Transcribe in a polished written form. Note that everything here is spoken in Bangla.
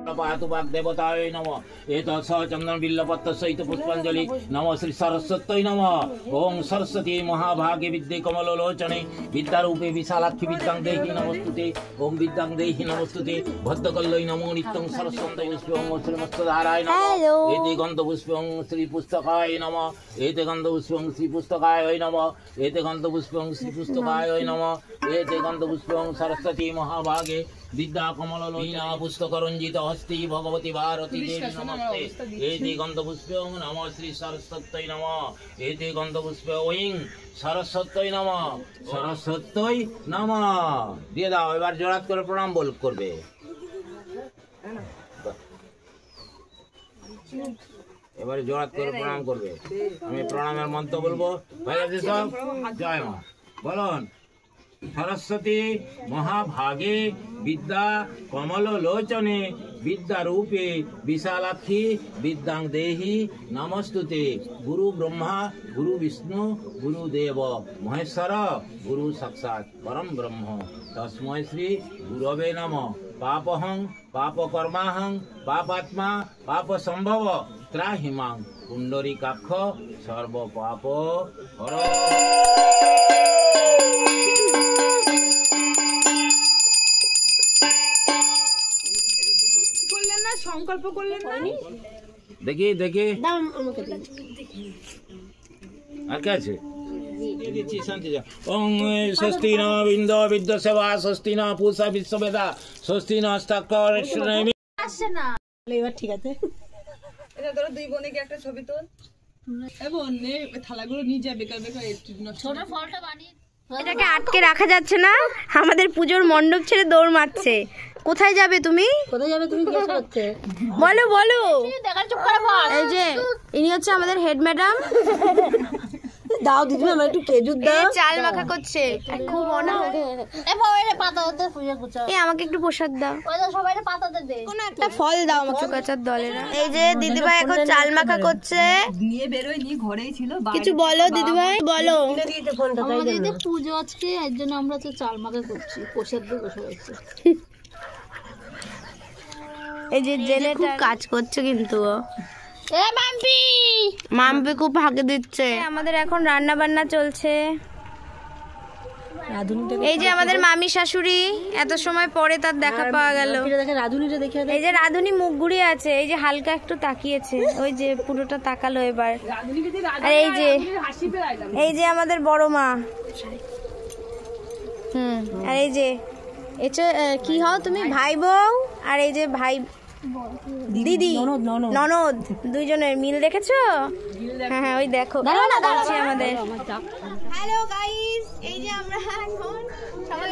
देवताय नमः एतत् चंदन बिल्लपत्र सहित पुष्पांजलि नमः श्री सरस्वत्यै नमः ओं सरस्वती महाभागे विद्ये कमलोचने विद्यारूपे विशालाक्षी विद्यां देहि नमस्तुते ओं विद्यां देहि नमस्तुते भद्रकल्लै नमो नित्यं सरस्वत्यै पुष्पं श्रीमस्तधाराय नमः एते गन्धपुष्पं श्री पुस्तकाय नमः एते गन्धपुष्पं श्री पुस्तकाय नमः एते गन्धपुष्पं श्री पुस्तकाय नमः एते गन्धपुष्पं सरस्वती महाभागे विद्या कमलोचना पुस्तकरंजित हस्ती भगवती भारती देवी नमस्ते एते गंधपुष्पं नमः श्री सरस्वत्यै नमः एते गंधपुष्प ओं सरस्वत्यै नमः सरस्वत्यै नमः দিয়ে দাও এবার জোড়াত করে প্রণাম বল করবে এবারে জোড়াত করে প্রণাম করবে আমি প্রণামের মন্ত্র বলবো ভাই আছে সব জয় মা বলুন सरस्वती महाभागे विद्या कमलोचने विद्यारूपे विशालाक्षी विद्यां देहि नमस्तुते गुरु ब्रह्मा गुरु विष्णु गुरुदेव महेश्वर गुरु साक्षात् परम ब्रह्म तस्मै श्री गुरवे नमः पापहं पापकर्माहं पापात्मा पाप संभव त्राहिमां पुंडरीकाक्ष सर्व पाप हर সংকল্প করলেন না দেখি দেখি আর কি আছে দিচ্ছি শান্তি যা ওং ষষ্ঠী ন বিন্দ বিদ্য সেবা ষষ্ঠী ন পূষা বিশ্ববেদা ষষ্ঠী ন হস্তাক্ষরেশ্বরী আসছে না এবার ঠিক আছে এটা ধরো দুই বোনে কি একটা ছবি তোল এবং নে থালাগুলো নিয়ে যা বেকার বেকার ছোট ফলটা বানিয়ে এটাকে আটকে রাখা যাচ্ছে না আমাদের পূজোর মণ্ডপ ছেড়ে দৌড় মারছে কোথায় যাবে তুমি জিজ্ঞেস করছে বলো বলো এই যে ইনি হচ্ছে আমাদের হেড ম্যাডাম দাও দিদি আমার একটু খেজুর দাও চাল মাখা করছে খুব অনাহার এই আমাকে একটু প্রসাদ দাও কোন একটা ফল দাও আমাকে কাঁচার দলেরা এই যে দিদিভাই এখন চাল মাখা করছে নিয়ে বেরোয় নি ঘরেই ছিল কিছু বলো দিদিভাই বলো আমাদের পুজো আজকে এর জন্য আমরা তো চাল মাখা করছি প্রসাদ দিয়ে বসে আছি এই যে জেলে খুব কাজ করছে কিন্তু মাম্পি খুব ভাগে দিচ্ছে আমাদের এখন রান্না বান্না চলছে এই যে আমাদের মামি শাশুড়ি এত সময় পরে তার দেখা পাওয়া গেল এই যে রাধুনি মুখ ঘুরিয়ে আছে এই যে হালকা একটু তাকিয়েছে ওই যে পুরোটা তাকালো এবার আর এই যে আমাদের বড় মা আর এই যে কি হও তুমি ভাই বউ আর এই যে ভাই দিদি ননদ দুইজনের মিল দেখেছো হ্যাঁ হ্যাঁ ওই দেখো আমাদের হ্যালো গাইস এই যে আমরা এখন সবাই